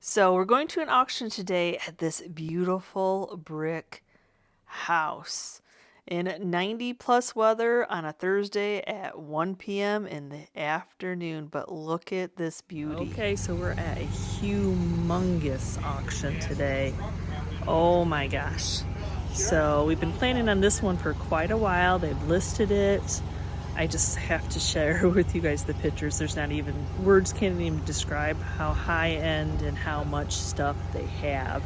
So we're going to an auction today at this beautiful brick house in 90 plus weather on a Thursday at 1 p.m. in the afternoon. But look at this beauty. Okay, so we're at a humongous auction today. Oh my gosh. So we've been planning on this one for quite a while. They've listed it. I just have to share with you guys the pictures. There's not even, words can't even describe how high end and how much stuff they have.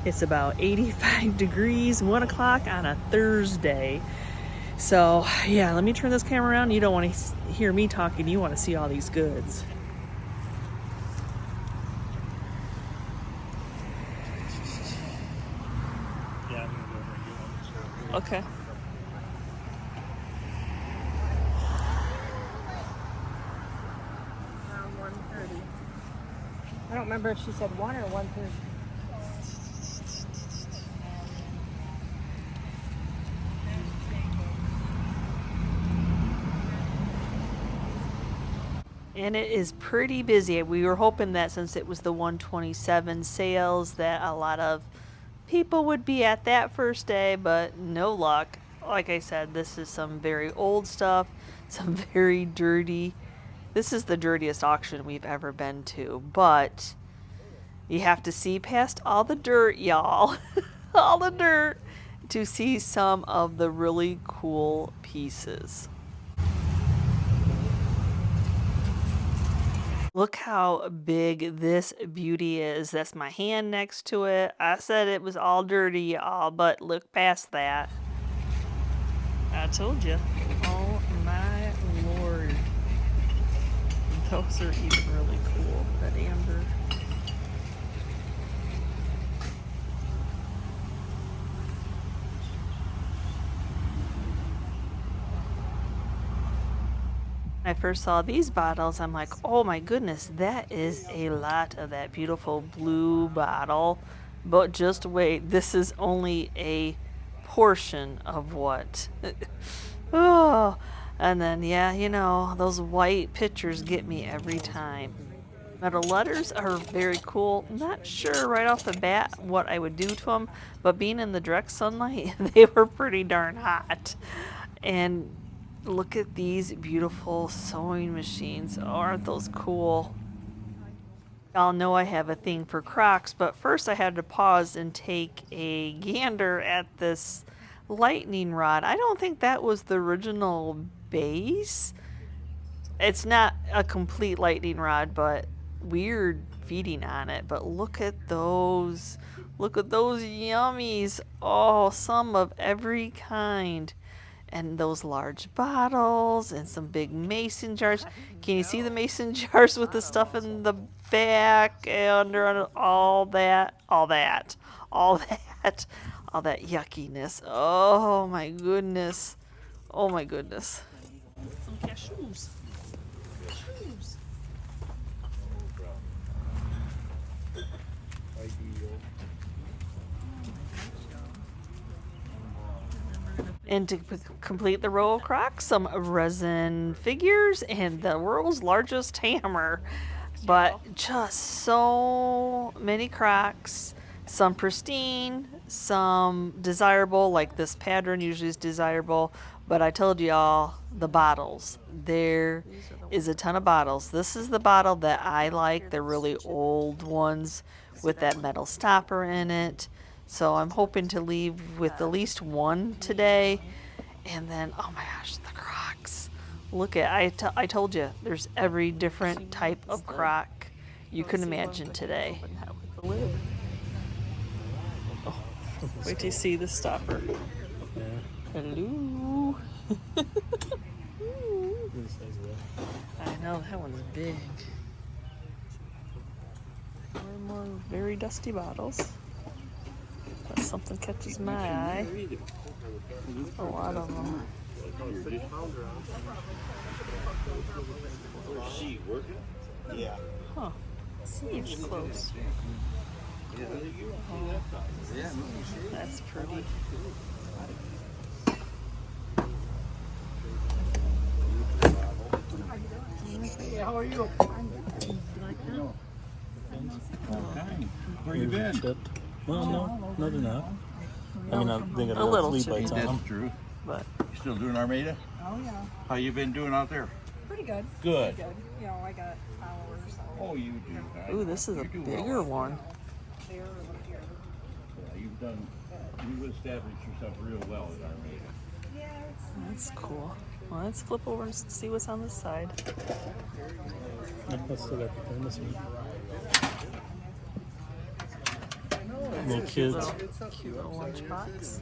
It's about 85 degrees, 1 o'clock on a Thursday. So yeah, let me turn this camera around. You don't want to hear me talking, you want to see all these goods. Yeah, I'm gonna go over and get one. Okay. Around 1:30. I don't remember if she said 1 or 1:30. And it is pretty busy. We were hoping that since it was the 127 sales that a lot of people would be at that first day, but no luck. Like I said, this is some very old stuff, some very dirty. This is the dirtiest auction we've ever been to, but you have to see past all the dirt, y'all. All the dirt to see some of the really cool pieces. Look how big this beauty is. That's my hand next to it. I said it was all dirty, y'all, but look past that. I told you. Oh my lord. Those are even really cool. That amber. I first saw these bottles, I'm like, oh my goodness, that is a lot of that beautiful blue bottle. But just wait, this is only a portion of what. Oh, and then, yeah, you know, those white pictures get me every time. Metal letters are very cool. Not sure right off the bat what I would do to them, but being in the direct sunlight, they were pretty darn hot. And look at these beautiful sewing machines. Oh, aren't those cool? Y'all know I have a thing for Crocs, but first I had to pause and take a gander at this lightning rod. I don't think that was the original base. It's not a complete lightning rod, but weird feeding on it. But look at those. Look at those yummies. Oh, some of every kind. And those large bottles and some big mason jars. Can you see the mason jars with the stuff in the back and under all that yuckiness? Oh my goodness. Oh my goodness. Some cashews. Cashews. And to complete the row of Crocs, some resin figures and the world's largest hammer. But just so many Crocs, some pristine, some desirable, like this pattern usually is desirable. But I told y'all, the bottles, there is a ton of bottles. This is the bottle that I like, the really old ones with that metal stopper in it. So I'm hoping to leave with at least one today. And then, oh my gosh, the Crocs. Look at, I told you, there's every different type of Croc you can imagine today. Oh, wait till you see the stopper. Hello. I know, that one's big. More very dusty bottles. But something catches my eye. A lot of them. Yeah. Huh. Seems close. Oh, that's pretty. Hey, how are you? You like that? Where you been? Chipped. Well, no, they're not. I mean, they got A little flea chippy. bites on them. That's true. But You still doing Armada? Oh yeah, How you been doing out there? pretty good. Good. Pretty good. You know, I got followers. So Oh, you do. ooh, this is a You do bigger well. one. they're here. Yeah, you've established yourself real well at Armada. Yeah, That's cool. Well, let's flip over and see what's on this side. I still got the thermos meat. Little kids. Cute little lunchbox.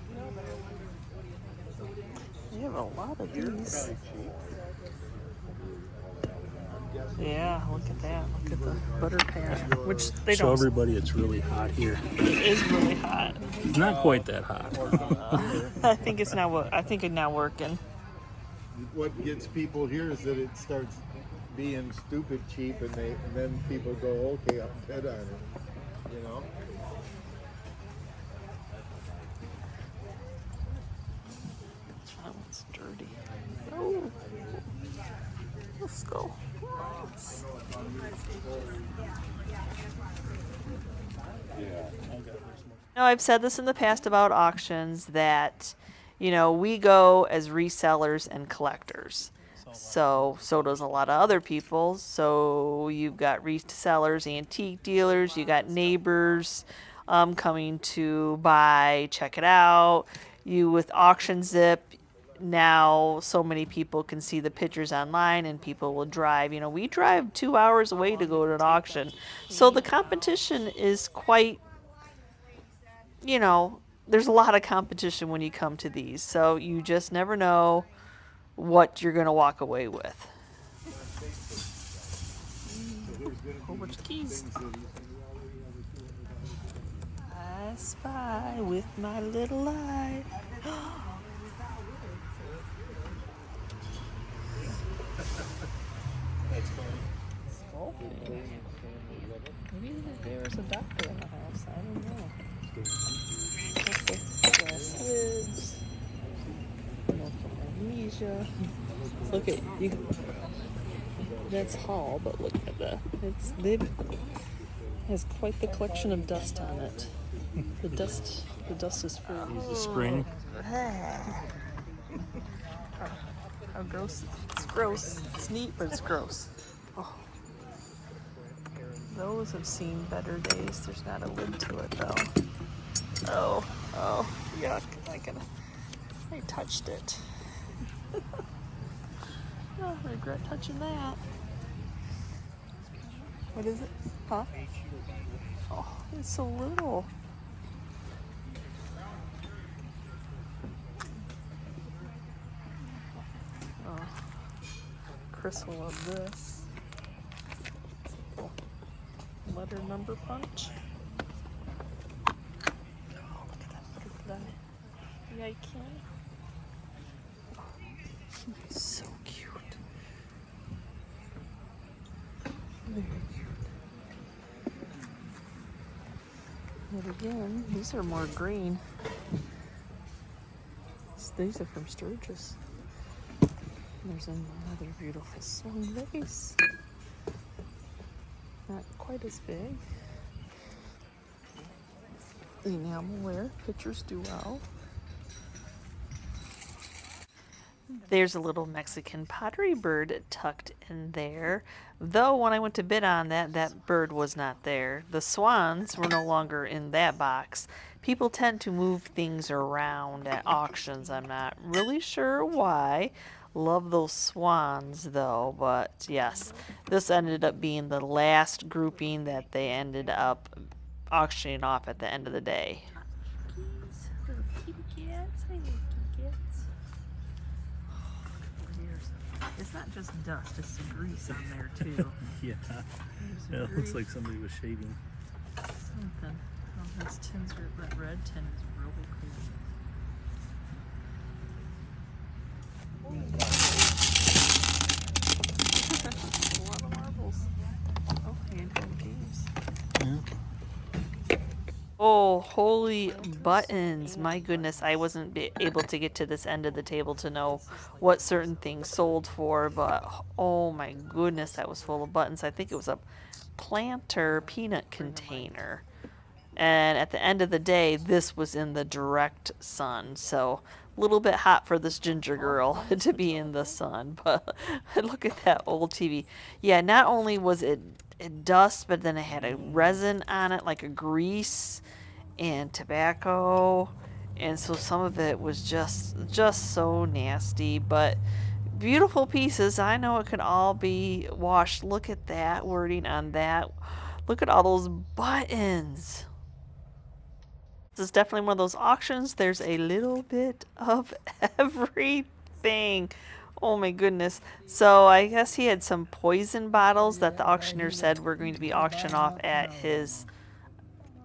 They have a lot of these. Yeah, look at that. Look at the butter pan, which they Show don't. everybody it's really hot here. It is really hot. It's not quite that hot. I think it's now. I think it's now working. What gets people here is that it starts being stupid cheap, and then people go, okay, I'm fed on it, you know. That one's dirty. Oh, let's go. Now, I've said this in the past about auctions that, we go as resellers and collectors. So does a lot of other people. So you've got resellers, antique dealers, you got neighbors coming to buy, check it out. You with Auction Zip, now so many people can see the pictures online and people will drive. We drive 2 hours away to go to an auction. So the competition is quite, there's a lot of competition when you come to these. So you just never know what you're going to walk away with. Whole bunch of keys. I spy with my little eye. Maybe there's a doctor in the house. I don't know. Glass lids. Milk of magnesia. Look at you. That's Hall, but look at that. It has quite the collection of dust on it. The dust is free. Use the spring. How gross! It's gross. It's neat, but it's gross. Oh. Those have seen better days. There's not a lid to it though. Oh, yuck! I touched it. Oh, I regret touching that. What is it? Huh? Oh, it's so little. Oh, Chris will love this. Letter number punch. Oh, look at that butterfly. Yeah, I can. Oh, so cute. Very cute. But again, these are more green. These are from Sturgis. There's another beautiful swan vase. Not quite as big. Enamelware. Pictures do well. There's a little Mexican pottery bird tucked in there. Though when I went to bid on that bird was not there. The swans were no longer in that box. People tend to move things around at auctions. I'm not really sure why. Love those swans though, but yes, this ended up being the last grouping that they ended up auctioning off at the end of the day. Little kitty cats. I like kitty cats. It's not just dust, it's some grease on there too. Yeah. Yeah, it looks like somebody was shaving. Something. Oh, this tin's that red tin is really cool. A lot of marbles. Oh, handheld games. Yeah. Oh, holy buttons. My goodness, I wasn't able to get to this end of the table to know what certain things sold for, but oh my goodness, that was full of buttons. I think it was a planter peanut container. And at the end of the day, this was in the direct sun. So a little bit hot for this ginger girl to be in the sun. But look at that old TV. Yeah, not only was it dust, but then it had a resin on it, like a grease and tobacco. And so some of it was just so nasty, but beautiful pieces. I know it could all be washed. Look at that wording on that. Look at all those buttons. This is definitely one of those auctions. There's a little bit of everything. Oh my goodness. So I guess he had some poison bottles that the auctioneer said were going to be auctioned off at his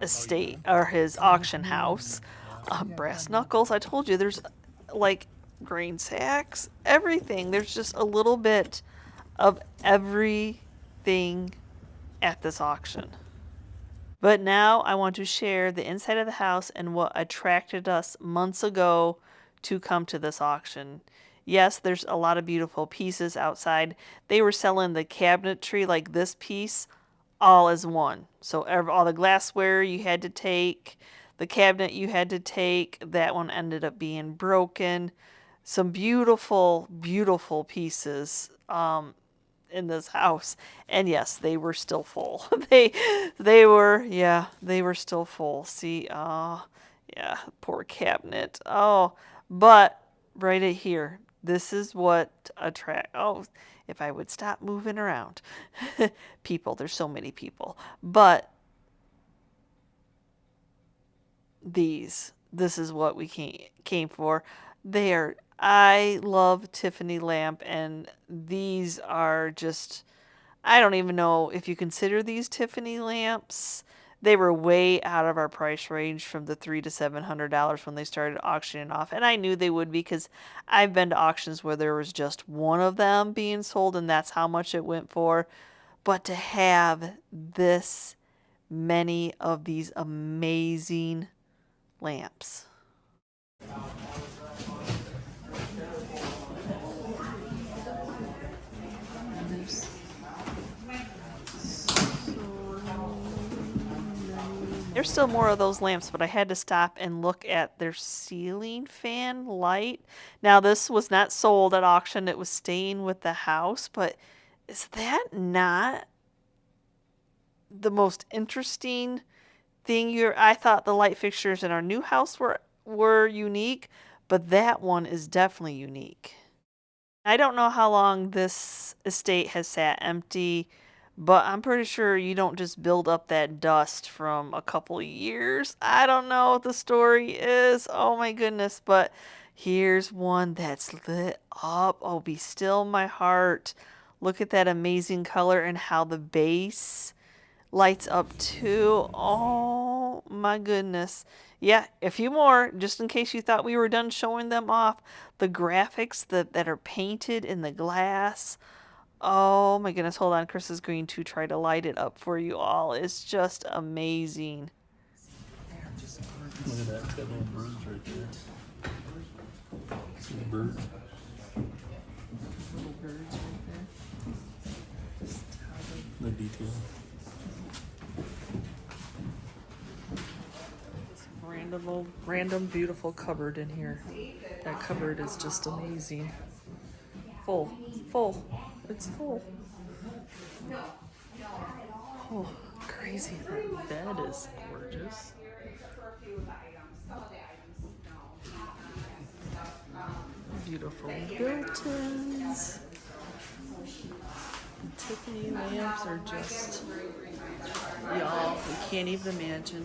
estate or his auction house. Brass knuckles. I told you there's like grain sacks, everything. There's just a little bit of everything at this auction. But now I want to share the inside of the house and what attracted us months ago to come to this auction. Yes, there's a lot of beautiful pieces outside. They were selling the cabinetry, like this piece, all as one. So all the glassware you had to take, the cabinet you had to take, that one ended up being broken. Some beautiful, beautiful pieces in this house. And yes, they were still full. they were still full. See, yeah, poor cabinet. Oh, but right here, this is what if I would stop moving around. People, there's so many people. But this is what we came for. I love Tiffany lamp, and these are just, I don't even know if you consider these Tiffany lamps. They were way out of our price range from the $300 to $700 when they started auctioning off. And I knew they would because I've been to auctions where there was just one of them being sold and that's how much it went for. But to have this many of these amazing lamps. There's still more of those lamps, but I had to stop and look at their ceiling fan light. Now, this was not sold at auction. It was staying with the house, but is that not the most interesting thing? I thought the light fixtures in our new house were unique, but that one is definitely unique. I don't know how long this estate has sat empty, but I'm pretty sure you don't just build up that dust from a couple of years. I don't know what the story is. Oh my goodness. But here's one that's lit up. Oh, be still my heart. Look at that amazing color and how the base lights up too. Oh my goodness. Yeah, a few more, just in case you thought we were done showing them off. The graphics that are painted in the glass. Oh my goodness, hold on. Chris is going to try to light it up for you all. It's just amazing. Look at that. It's got little birds right there. See the birds? Little birds right there. The detail. Random beautiful cupboard in here. That cupboard is just amazing. Full. It's full. Oh, crazy. That bed is gorgeous. Beautiful built-ins. Tiffany lamps are just, y'all, we can't even imagine.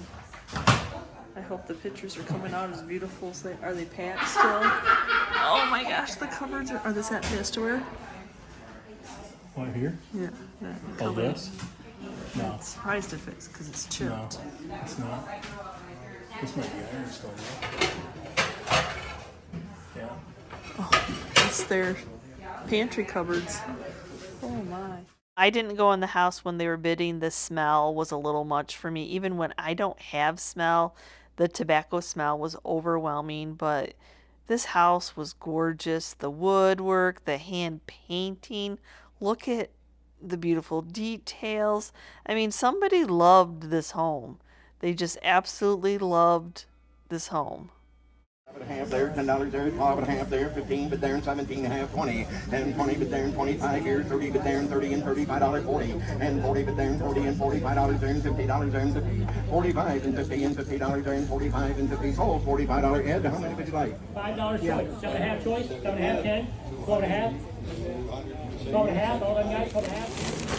I hope the pictures are coming out as beautiful as are they packed still? Oh my gosh, the cupboards are this that past to wear? What, here? Yeah. Oh, this? No. I'm surprised if it's because it's chipped. No, it's not. This might be iron still, yeah. Oh, it's their pantry cupboards. Oh my. I didn't go in the house when they were bidding. The smell was a little much for me. Even when I don't have smell, the tobacco smell was overwhelming, but this house was gorgeous. The woodwork, the hand painting. Look at the beautiful details. I mean, somebody loved this home. They just absolutely loved this home. $12.5 there, $10 there, $12.5 there, 15 but there, 17.5, 20, and 20 but there, 25 here, 30 but there, 30 and $35, 40, and 40 but there, 40 and $45 there, and $50 there, and 50, 45 and 50 and $50 there, and 45 and 50, sold $45. Ed, how many would you like? $5 choice, 7.5 choice, 7.5, 10, 12.5, 12.5, all them guys, 12.5.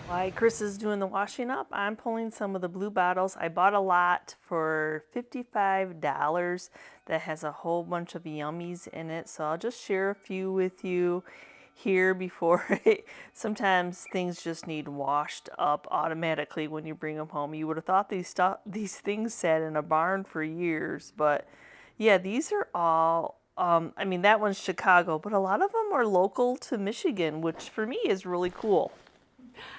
While Chris is doing the washing up, I'm pulling some of the blue bottles. I bought a lot for $55 that has a whole bunch of yummies in it. So I'll just share a few with you here before sometimes things just need washed up automatically when you bring them home. You would have thought these things sat in a barn for years, but yeah, these are all I mean, that one's Chicago, but a lot of them are local to Michigan, which for me is really cool.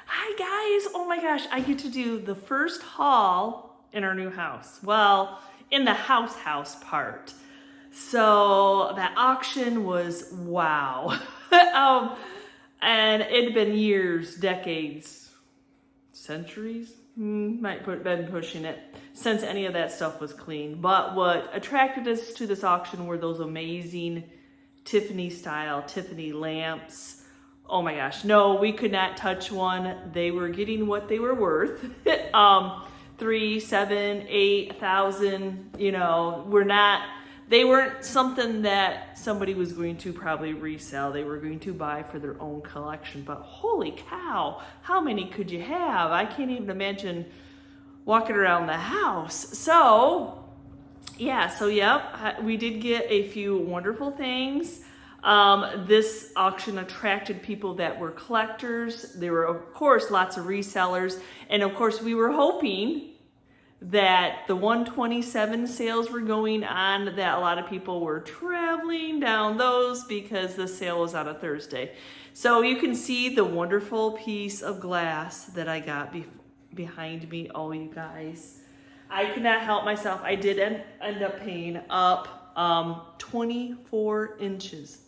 Hi guys, oh my gosh, I get to do the first haul in our new house. Well, in the house part. So that auction was wow. And it'd been years, decades, centuries, might been pushing it, since any of that stuff was clean. But what attracted us to this auction were those amazing Tiffany lamps. Oh my gosh, no, we could not touch one. They were getting what they were worth. 3, 7, 8,000, you know, they weren't something that somebody was going to probably resell. They were going to buy for their own collection. But holy cow, how many could you have? I can't even imagine walking around the house. So we did get a few wonderful things. This auction attracted people that were collectors. There were, of course, lots of resellers. And of course, we were hoping that the 127 sales were going on, that a lot of people were traveling down those because the sale was on a Thursday. So you can see the wonderful piece of glass that I got behind me. Oh, you guys, I could not help myself. I did end up paying up 24 inches.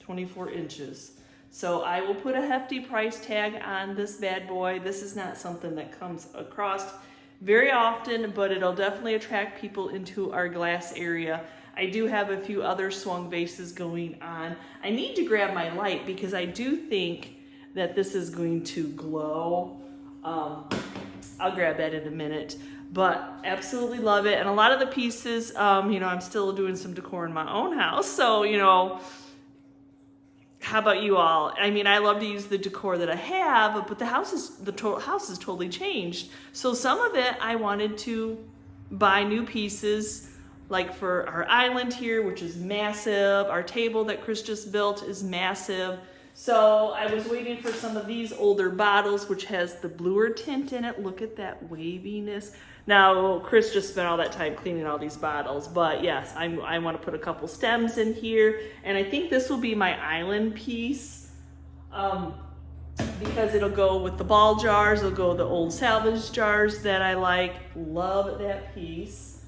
So I will put a hefty price tag on this bad boy. This is not something that comes across very often, but it'll definitely attract people into our glass area. I do have a few other swung vases going on. I need to grab my light because I do think that this is going to glow. I'll grab that in a minute. But absolutely love it. And a lot of the pieces, I'm still doing some decor in my own house. So, how about you all? I mean, I love to use the decor that I have, but the house is totally changed. So some of it I wanted to buy new pieces, like for our island here, which is massive. Our table that Chris just built is massive. So I was waiting for some of these older bottles, which has the bluer tint in it. Look at that waviness. Now, Chris just spent all that time cleaning all these bottles, but yes, I want to put a couple stems in here, and I think this will be my island piece because it'll go with the ball jars, it'll go with the old salvage jars that I like. Love that piece.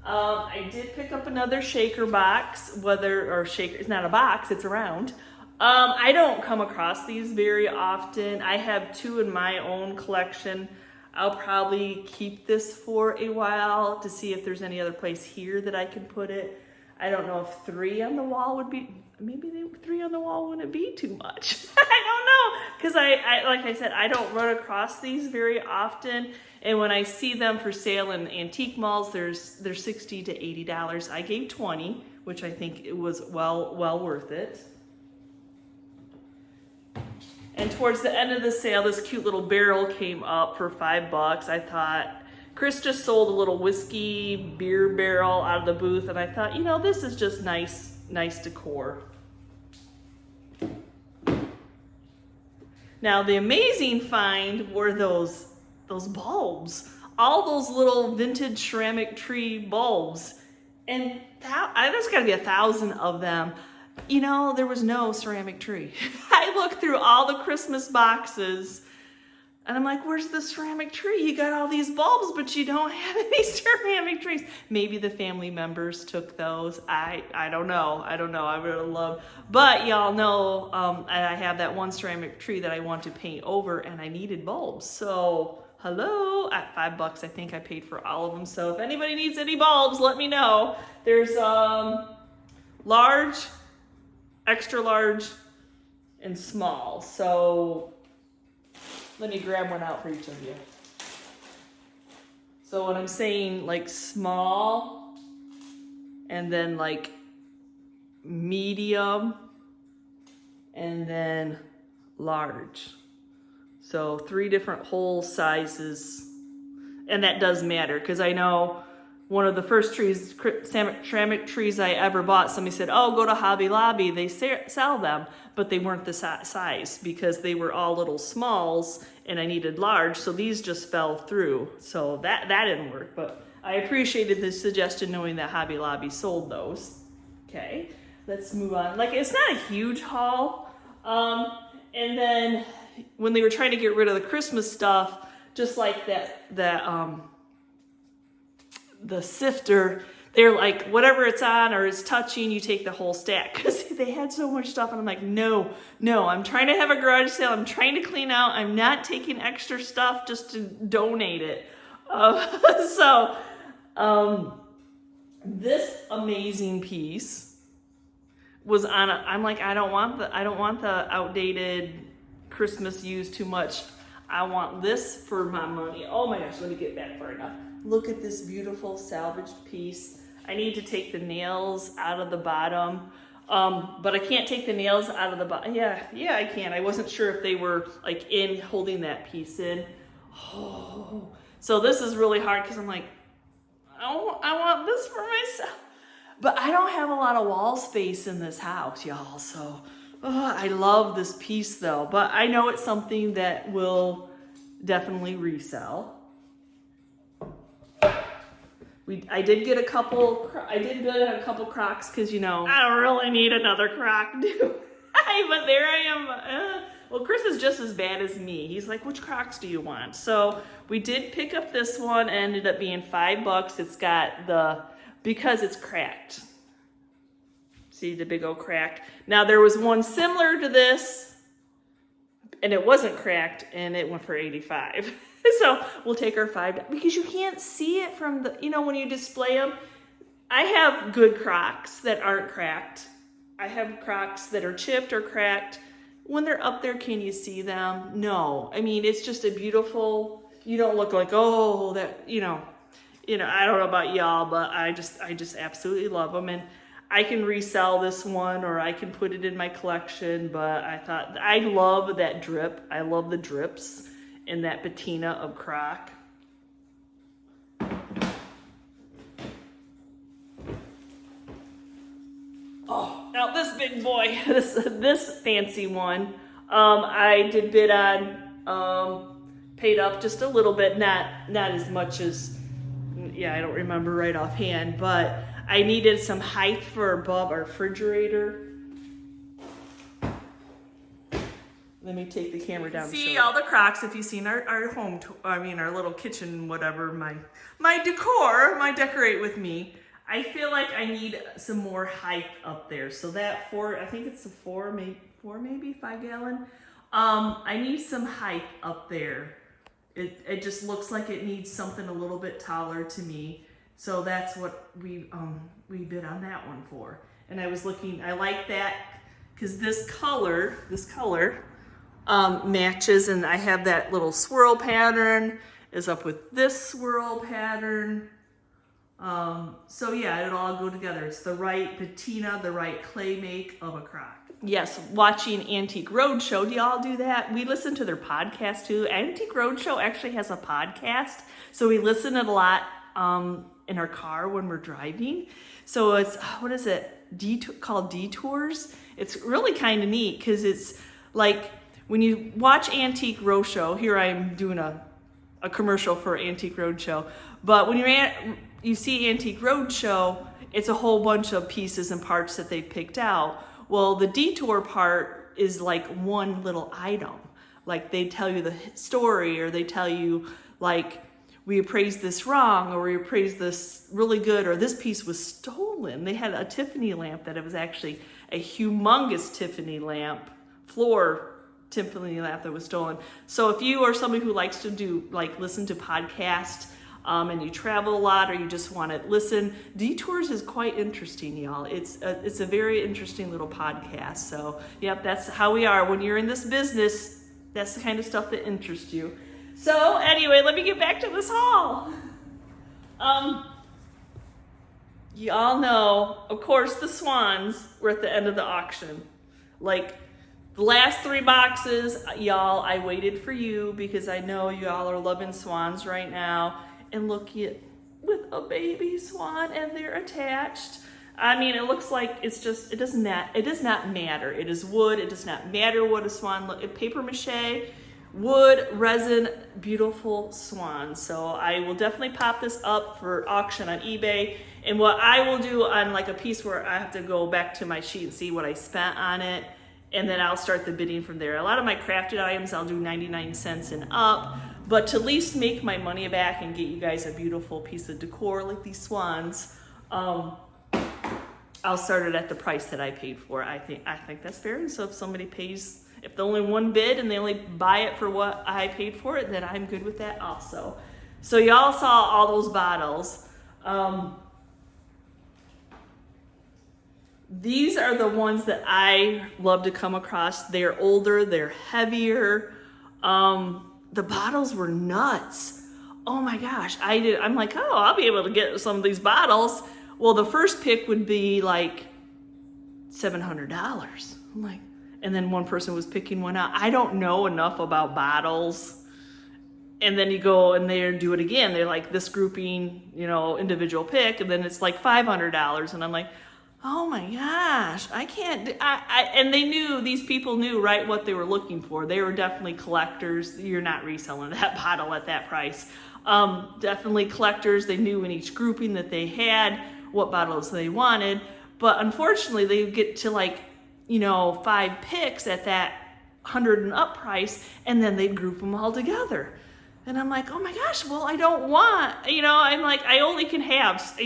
I did pick up another shaker box, it's not a box, it's a round. I don't come across these very often. I have 2 in my own collection. I'll probably keep this for a while to see if there's any other place here that I can put it. I don't know if 3 on the wall would be, maybe 3 on the wall wouldn't be too much. I don't know, because I like I said, I don't run across these very often. And when I see them for sale in antique malls, they're $60 to $80. I gave 20, which I think it was well worth it. And towards the end of the sale, this cute little barrel came up for $5. I thought, Chris just sold a little whiskey beer barrel out of the booth, and I thought, this is just nice decor. Now, the amazing find were those bulbs, all those little vintage ceramic tree bulbs. And there's gotta be 1,000 of them. You know, there was no ceramic tree. I looked through all the Christmas boxes and I'm like, where's the ceramic tree? You got all these bulbs, but you don't have any ceramic trees. Maybe the family members took those. I don't know. I would have loved, but y'all know I have that one ceramic tree that I want to paint over and I needed bulbs. So hello, at $5 I think I paid for all of them. So if anybody needs any bulbs, let me know. There's large, extra large, and small. So let me grab one out for each of you. So when I'm saying like small and then like medium and then large. So 3 different hole sizes. And that does matter because I know one of the first ceramic trees I ever bought, somebody said, oh, go to Hobby Lobby, they sell them, but they weren't the size because they were all little smalls and I needed large, so these just fell through. So that didn't work, but I appreciated the suggestion knowing that Hobby Lobby sold those. Okay, let's move on. Like, it's not a huge haul. And then when they were trying to get rid of the Christmas stuff, just like the sifter, they're like, whatever it's on or is touching, you take the whole stack, because they had so much stuff. And I'm like, no, I'm trying to have a garage sale. I'm trying to clean out. I'm not taking extra stuff just to donate it. This amazing piece was on I'm like, I don't want the outdated Christmas used too much. I want this for my money. Oh my gosh, let me get back far enough. Look at this beautiful salvaged piece. I need to take the nails out of the bottom, but I can't take the nails out of the bottom. Yeah, I can. I wasn't sure if they were like in holding that piece in. Oh, so this is really hard because I'm like, I want this for myself, but I don't have a lot of wall space in this house, y'all. So I love this piece though, but I know it's something that will definitely resell. I did get a couple Crocs because, you know, I don't really need another Croc, do I? But there I am. Well, Chris is just as bad as me. He's like, which Crocs do you want? So we did pick up this one, ended up being $5. It's got because it's cracked. See the big old crack? Now there was one similar to this and it wasn't cracked and it went for $85. So we'll take our $5 because you can't see it from the, when you display them. I have good Crocs that aren't cracked. I have Crocs that are chipped or cracked. When they're up there, can you see them? No. I mean, it's just a beautiful, you don't look like, oh, that, I don't know about y'all, but I just absolutely love them. And I can resell this one or I can put it in my collection, but I thought, I love that drip. I love the drips in that patina of Croc. Oh, now this big boy, this fancy one, I did bid on, paid up just a little bit, not as much as, I don't remember right offhand, but I needed some height for above our refrigerator. Let me take the camera down. See all the Crocs. If you've seen our home, our little kitchen, whatever, my decor, my decorate with me. I feel like I need some more height up there. So that I think it's a 4 maybe 5 gallon. I need some height up there. It just looks like it needs something a little bit taller to me. So that's what we bid on that one for. And I was looking, I like that because this color matches, and I have that little swirl pattern is up with this swirl pattern. So yeah, it'll all go together. It's the right patina, the right clay make of a Croc. Yes, watching Antique Roadshow. Do y'all do that? We listen to their podcast too. Antique Roadshow actually has a podcast, so we listen to it a lot in our car when we're driving. So it's, what is it? Called Detours. It's really kind of neat because it's like when you watch Antique Roadshow. Here I'm doing a commercial for Antique Roadshow, but when you see Antique Roadshow, it's a whole bunch of pieces and parts that they picked out. Well, the detour part is like one little item. Like they tell you the story, or they tell you like, we appraised this wrong, or we appraised this really good, or this piece was stolen. They had a Tiffany lamp that it was actually a humongous Tiffany lamp, floor Tiffany lamp that was stolen. So if you are somebody who likes to listen to podcasts, and you travel a lot, or you just want to listen, Detours is quite interesting, y'all. It's a very interesting little podcast. So yep, that's how we are. When you're in this business, that's the kind of stuff that interests you. So anyway, let me get back to this haul. You all know, of course, the swans were at the end of the auction. Like the last 3 boxes, y'all, I waited for you because I know y'all are loving swans right now. And look at with a baby swan, and they're attached. I mean, it looks like it's just, it does not matter. It is wood. It does not matter what a swan looks. Paper mache, wood, resin, beautiful swan. So I will definitely pop this up for auction on eBay. And what I will do on like a piece where I have to go back to my sheet and see what I spent on it, and then I'll start the bidding from there. A lot of my crafted items, I'll do 99 cents and up. But to at least make my money back and get you guys a beautiful piece of decor like these swans, I'll start it at the price that I paid for. I think that's fair. And so if somebody pays, if the only one bid and they only buy it for what I paid for it, then I'm good with that also. So y'all saw all those bottles. These are the ones that I love to come across. They're older, they're heavier. The bottles were nuts. Oh my gosh, I'm like, oh, I'll be able to get some of these bottles. Well, the first pick would be like $700. I'm like, and then one person was picking one out. I don't know enough about bottles. And then you go and they do it again. They're like this grouping, individual pick, and then it's like $500. And I'm like, oh my gosh, I can't, and these people knew right what they were looking for. They were definitely collectors. You're not reselling that bottle at that price. Definitely collectors. They knew in each grouping that they had what bottles they wanted. But unfortunately, they get to 5 picks at that 100 and up price, and then they group them all together. And I'm like, oh my gosh, well, I don't want, I'm like, I only can have,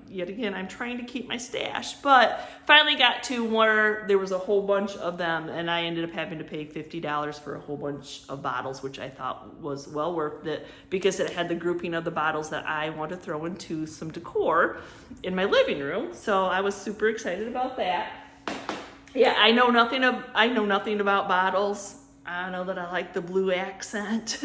yet again, I'm trying to keep my stash, but finally got to where there was a whole bunch of them, and I ended up having to pay $50 for a whole bunch of bottles, which I thought was well worth it because it had the grouping of the bottles that I want to throw into some decor in my living room. So I was super excited about that. Yeah, I know nothing about bottles. I know that I like the blue accent.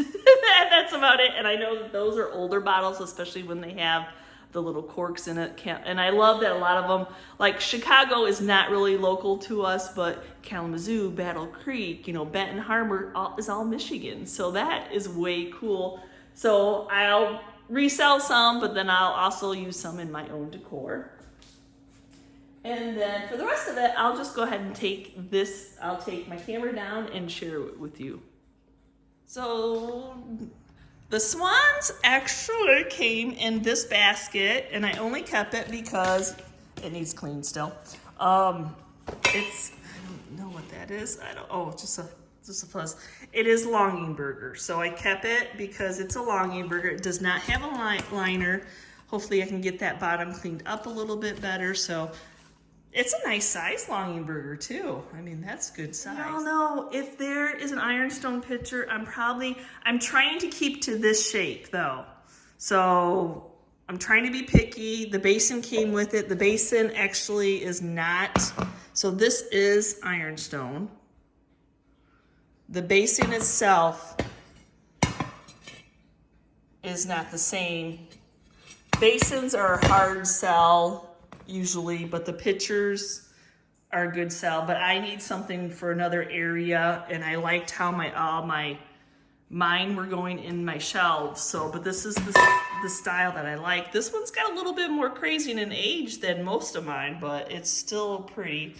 That's about it. And I know that those are older bottles, especially when they have the little corks in it. And I love that a lot of them, like Chicago is not really local to us, but Kalamazoo, Battle Creek, Benton Harbor is all Michigan. So that is way cool. So I'll resell some, but then I'll also use some in my own decor. And then for the rest of it, I'll just go ahead and I'll take my camera down and share it with you. So the swans actually came in this basket, and I only kept it because it needs clean still. I don't know what that is. Just a fuzz. It is longing burger. So I kept it because it's a longing burger. It does not have a liner. Hopefully I can get that bottom cleaned up a little bit better. So it's a nice size longing burger too. I mean, that's good size. Y'all know if there is an ironstone pitcher, I'm trying to keep to this shape though. So I'm trying to be picky. The basin came with it. The basin actually is not. So this is ironstone. The basin itself is not the same. Basins are a hard sell usually, but the pitchers are a good sell. But I need something for another area, and I liked how mine were going in my shelves. So, but this is the style that I like. This one's got a little bit more crazy in an age than most of mine, but it's still pretty.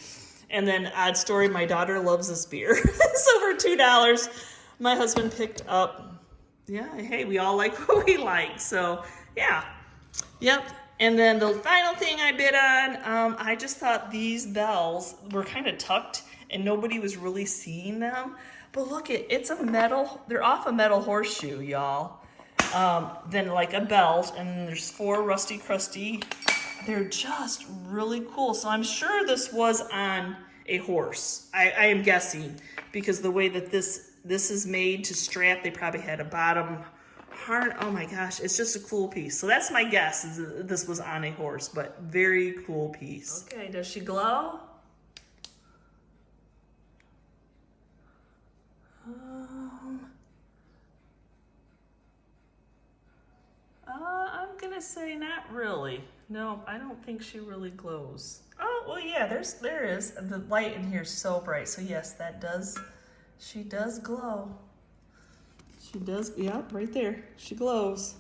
And then odd story, my daughter loves this beer. So for $2, my husband picked up, hey, we all like what we like. So yeah, yep. And then the final thing I bid on, I just thought these bells were kind of tucked and nobody was really seeing them. But look, it's a metal, they're off a metal horseshoe, y'all. Then like a belt, and then there's 4 rusty crusty. They're just really cool. So I'm sure this was on a horse. I am guessing, because the way that this is made to strap, they probably had a bottom hard. Oh my gosh, it's just a cool piece. So that's my guess, is that this was on a horse, but very cool piece. Okay, does she glow? I'm gonna say not really. No, I don't think she really glows. Oh, well, yeah, there is. The light in here is so bright. So yes, she does glow. She does, yep, right there. She glows.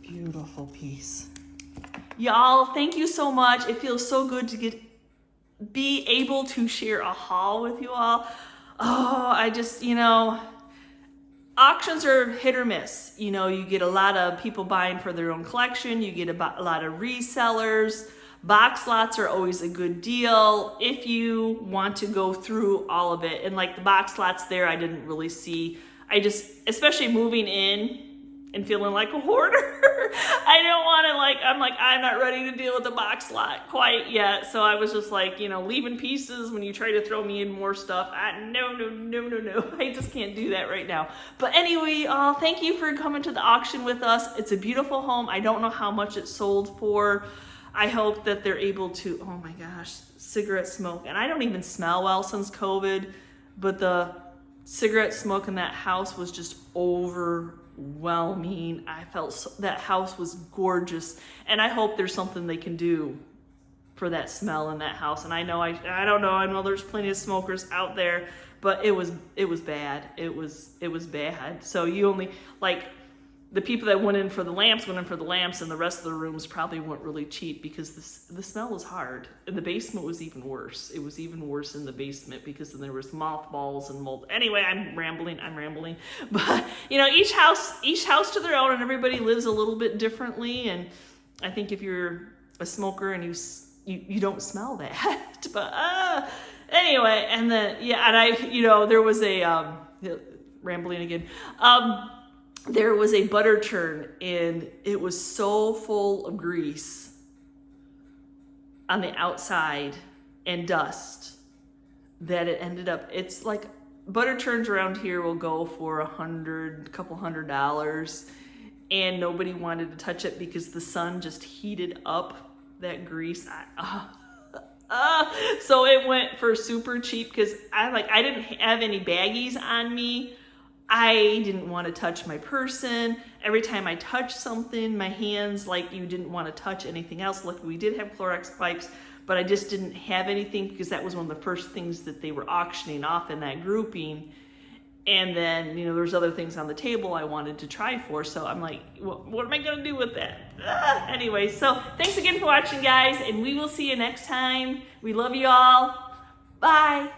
Beautiful piece. Y'all, thank you so much. It feels so good to be able to share a haul with you all. Oh, I just, auctions are hit or miss. You get a lot of people buying for their own collection. You get a lot of resellers. Box lots are always a good deal if you want to go through all of it. And like the box lots there, I didn't really see. Especially moving in and feeling like a hoarder, I don't want to I'm not ready to deal with the box lot quite yet. So I was just like, leaving pieces when you try to throw me in more stuff. No. I just can't do that right now. But anyway, thank you for coming to the auction with us. It's a beautiful home. I don't know how much it sold for. I hope that they're able to, oh my gosh, cigarette smoke. And I don't even smell well since COVID, but the cigarette smoke in that house was just overwhelming. I felt that house was gorgeous, and I hope there's something they can do for that smell in that house. And I know I don't know. I know there's plenty of smokers out there, but it was bad. It was bad. So you only the people that went in for the lamps, and the rest of the rooms probably weren't really cheap, because the smell was hard. And the basement was even worse. It was even worse in the basement, because then there was mothballs and mold. Anyway, I'm rambling. But, each house to their own, and everybody lives a little bit differently. And I think if you're a smoker and you don't smell that. But, anyway, and then, yeah, and I, there was a, rambling again, there was a butter churn, and it was so full of grease on the outside and dust that it ended up, it's like butter churns around here will go for couple $100, and nobody wanted to touch it because the sun just heated up that grease. So it went for super cheap, because I didn't have any baggies on me. I didn't want to touch my person. Every time I touched something, my hands, you didn't want to touch anything else. Luckily, we did have Clorox wipes, but I just didn't have anything, because that was one of the first things that they were auctioning off in that grouping. And then, there's other things on the table I wanted to try for. So I'm like, what am I going to do with that? Anyway, so thanks again for watching, guys, and we will see you next time. We love you all. Bye.